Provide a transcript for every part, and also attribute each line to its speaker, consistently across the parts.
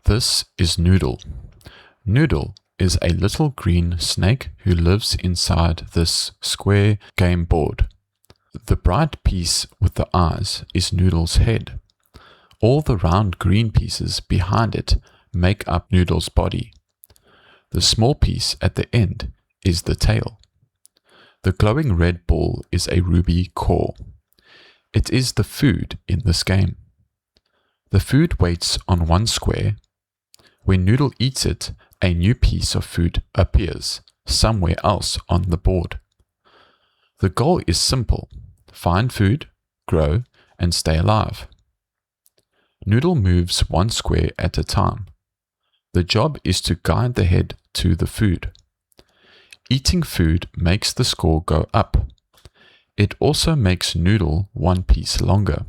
Speaker 1: This is Noodle. Noodle is a little green snake who lives inside this square game board. The bright piece with the eyes is Noodle's head. All the round green pieces behind it make up Noodle's body. The small piece at the end is the tail. The glowing red ball is a ruby core. It is the food in this game. The food waits on one square. When Noodle eats it, a new piece of food appears somewhere else on the board. The goal is simple: find food, grow, and stay alive. Noodle moves one square at a time. The job is to guide the head to the food. Eating food makes the score go up. It also makes Noodle one piece longer.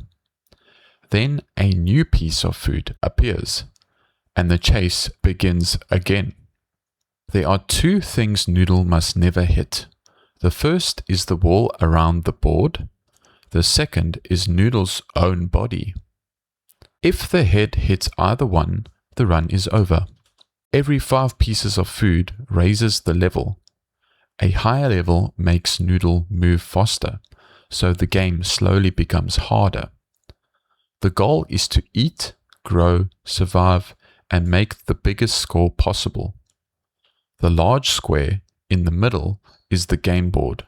Speaker 1: Then a new piece of food appears, and the chase begins again. There are two things Noodle must never hit. The first is the wall around the board. The second is Noodle's own body. If the head hits either one, the run is over. Every 5 pieces of food raises the level. A higher level makes Noodle move faster, so the game slowly becomes harder. The goal is to eat, grow, survive, and make the biggest score possible. The large square in the middle is the game board.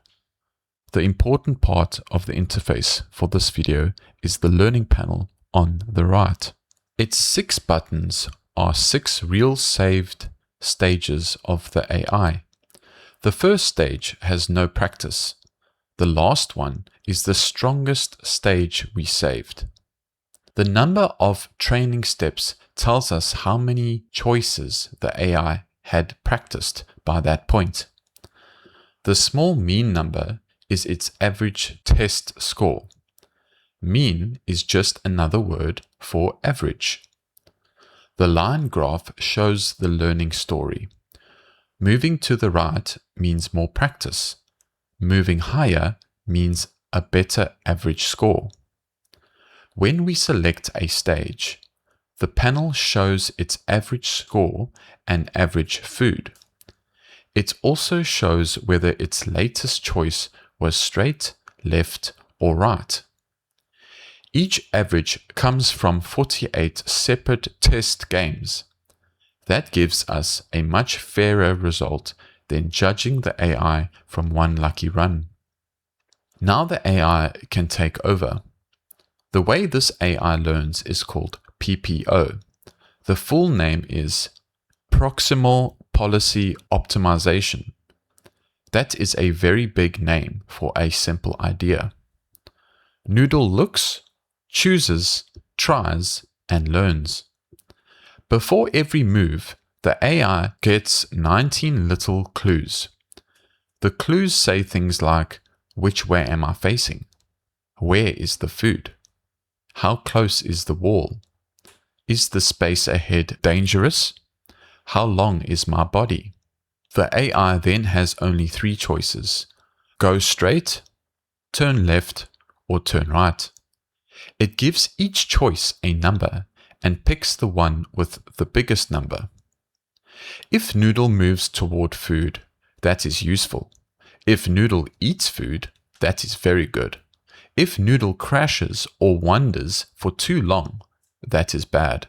Speaker 1: The important part of the interface for this video is the learning panel on the right. Its 6 buttons are 6 real saved stages of the AI. The first stage has no practice. The last one is the strongest stage we saved. The number of training steps tells us how many choices the AI had practiced by that point. The small mean number is its average test score. Mean is just another word for average. The line graph shows the learning story. Moving to the right means more practice. Moving higher means a better average score. When we select a stage, the panel shows its average score and average food. It also shows whether its latest choice was straight, left, or right. Each average comes from 48 separate test games. That gives us a much fairer result than judging the AI from one lucky run. Now the AI can take over. The way this AI learns is called PPO. The full name is Proximal Policy Optimization. That is a very big name for a simple idea. Noodle looks, chooses, tries, and learns. Before every move, the AI gets 19 little clues. The clues say things like, which way am I facing? Where is the food? How close is the wall? Is the space ahead dangerous? How long is my body? The AI then has only 3 choices: go straight, turn left, or turn right. It gives each choice a number and picks the one with the biggest number. If Noodle moves toward food, that is useful. If Noodle eats food, that is very good. If Noodle crashes or wanders for too long, that is bad.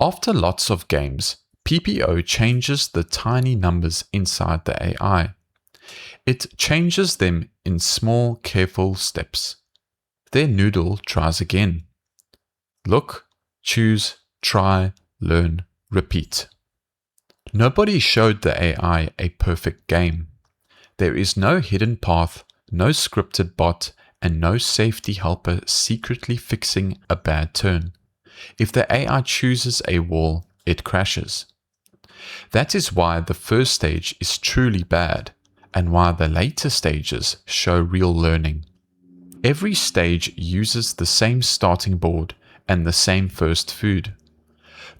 Speaker 1: After lots of games, PPO changes the tiny numbers inside the AI. It changes them in small, careful steps. Then Noodle tries again. Look, choose, try, learn, repeat. Nobody showed the AI a perfect game. There is no hidden path, no scripted bot, and no safety helper secretly fixing a bad turn. If the AI chooses a wall, it crashes. That is why the first stage is truly bad, and why the later stages show real learning. Every stage uses the same starting board and the same first food.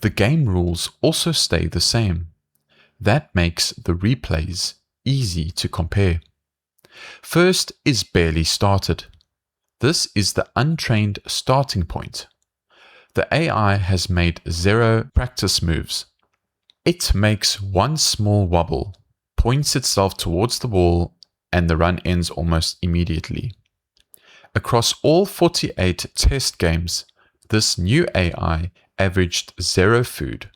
Speaker 1: The game rules also stay the same. That makes the replays easy to compare. First is barely started. This is the untrained starting point. The AI has made 0 practice moves. It makes one small wobble, points itself towards the wall, and the run ends almost immediately. Across all 48 test games, this new AI averaged 0 food.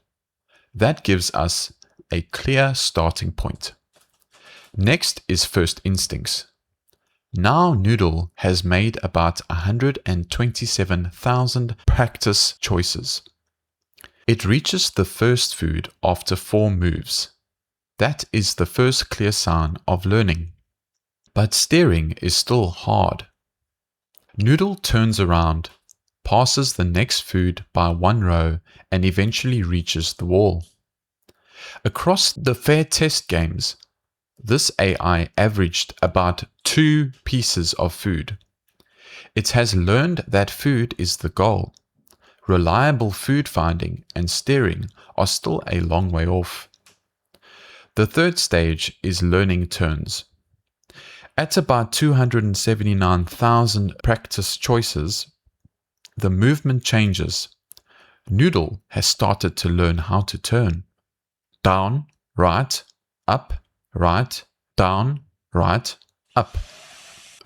Speaker 1: That gives us a clear starting point. Next is first instincts. Now Noodle has made about 127,000 practice choices. It reaches the first food after 4 moves. That is the first clear sign of learning. But steering is still hard. Noodle turns around, passes the next food by 1 row, and eventually reaches the wall. Across the fair test games, this AI averaged about 2 pieces of food. It has learned that food is the goal. Reliable food finding and steering are still a long way off. The third stage is learning turns. At about 279,000 practice choices, the movement changes. Noodle has started to learn how to turn. Down, right, up, right, down, right, up.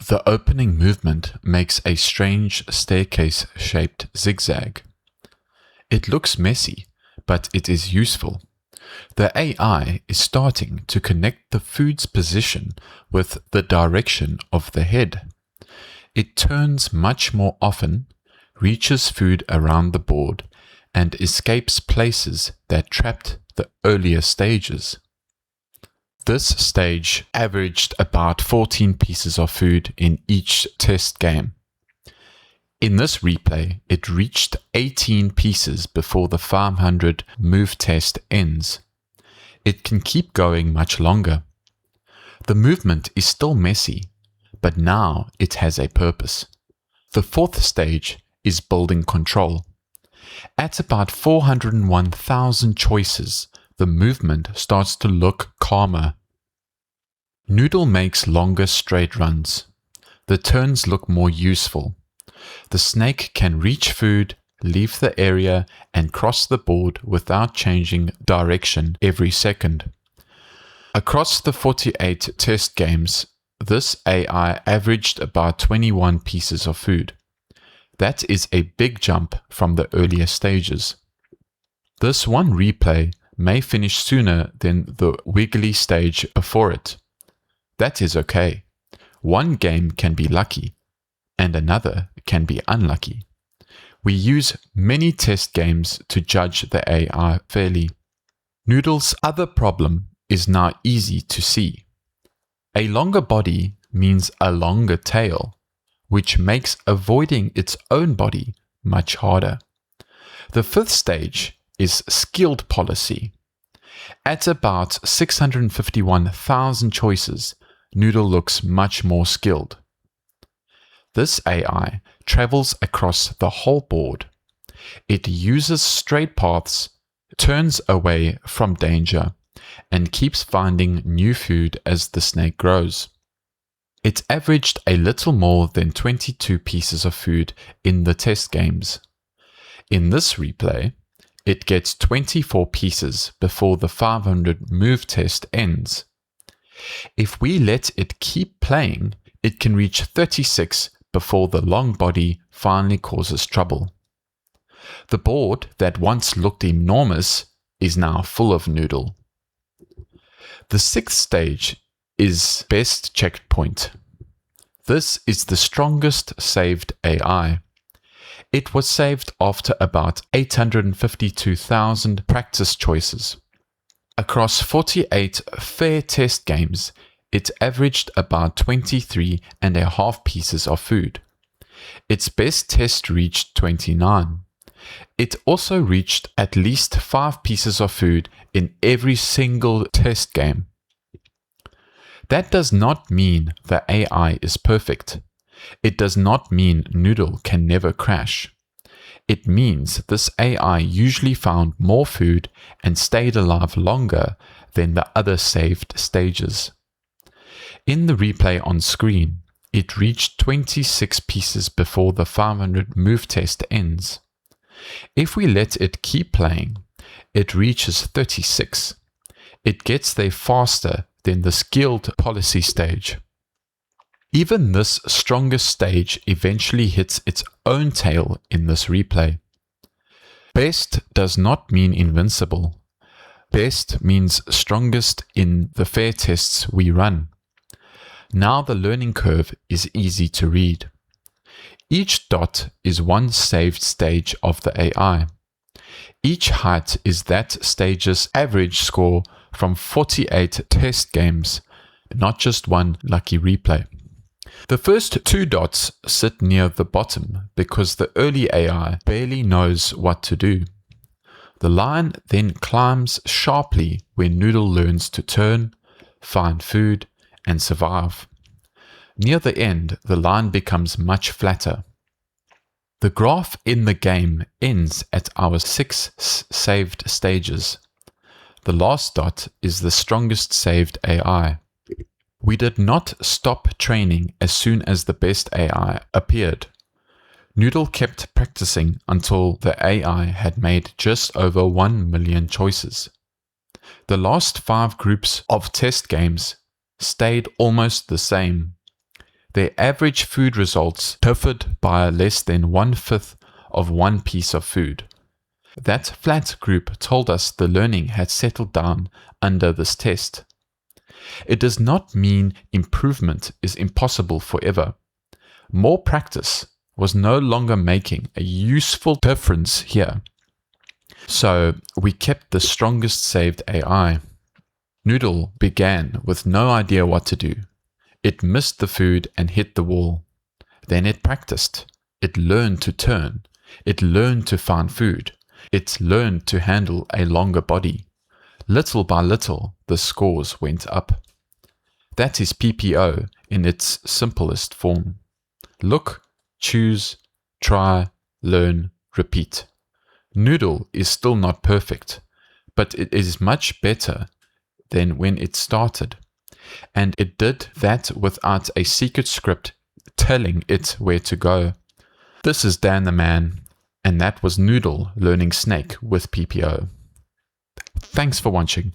Speaker 1: The opening movement makes a strange staircase-shaped zigzag. It looks messy, but it is useful. The AI is starting to connect the food's position with the direction of the head. It turns much more often, reaches food around the board, and escapes places that trapped the earlier stages. This stage averaged about 14 pieces of food in each test game. In this replay, it reached 18 pieces before the 500 move test ends. It can keep going much longer. The movement is still messy, but now it has a purpose. The fourth stage is building control. At about 401,000 choices, the movement starts to look calmer. Noodle makes longer straight runs. The turns look more useful. The snake can reach food, leave the area, and cross the board without changing direction every second. Across the 48 test games, this AI averaged about 21 pieces of food. That is a big jump from the earlier stages. This one replay may finish sooner than the wiggly stage before it. That is okay. One game can be lucky, and another can be unlucky. We use many test games to judge the AI fairly. Noodle's other problem is now easy to see. A longer body means a longer tail, which makes avoiding its own body much harder. The fifth stage is skilled policy. At about 651,000 choices, Noodle looks much more skilled. This AI travels across the whole board. It uses straight paths, turns away from danger, and keeps finding new food as the snake grows. It averaged a little more than 22 pieces of food in the test games. In this replay, it gets 24 pieces before the 500 move test ends. If we let it keep playing, it can reach 36 before the long body finally causes trouble. The board that once looked enormous is now full of Noodle. The sixth stage is best checkpoint. This is the strongest saved AI. It was saved after about 852,000 practice choices. Across 48 fair test games, it averaged about 23.5 pieces of food. Its best test reached 29. It also reached at least 5 pieces of food in every single test game. That does not mean the AI is perfect. It does not mean Noodle can never crash. It means this AI usually found more food and stayed alive longer than the other saved stages. In the replay on screen, it reached 26 pieces before the 500 move test ends. If we let it keep playing, it reaches 36. It gets there faster than the skilled policy stage. Even this strongest stage eventually hits its own tail in this replay. Best does not mean invincible. Best means strongest in the fair tests we run. Now the learning curve is easy to read. Each dot is one saved stage of the AI. Each height is that stage's average score from 48 test games, not just one lucky replay. The first 2 dots sit near the bottom because the early AI barely knows what to do. The line then climbs sharply when Noodle learns to turn, find food, and survive. Near the end, the line becomes much flatter. The graph in the game ends at our 6 saved stages. The last dot is the strongest saved AI. We did not stop training as soon as the best AI appeared. Noodle kept practicing until the AI had made just over 1 million choices. The last 5 groups of test games stayed almost the same. Their average food results differed by less than 1/5 of one piece of food. That flat group told us the learning had settled down under this test. It does not mean improvement is impossible forever. More practice was no longer making a useful difference here. So we kept the strongest saved AI. Noodle began with no idea what to do. It missed the food and hit the wall. Then it practiced. It learned to turn. It learned to find food. It learned to handle a longer body. Little by little, the scores went up. That is PPO in its simplest form. Look, choose, try, learn, repeat. Noodle is still not perfect, but it is much better than when it started. And it did that without a secret script telling it where to go. This is DanTheMan, and that was Noodle learning Snake with PPO. Thanks for watching.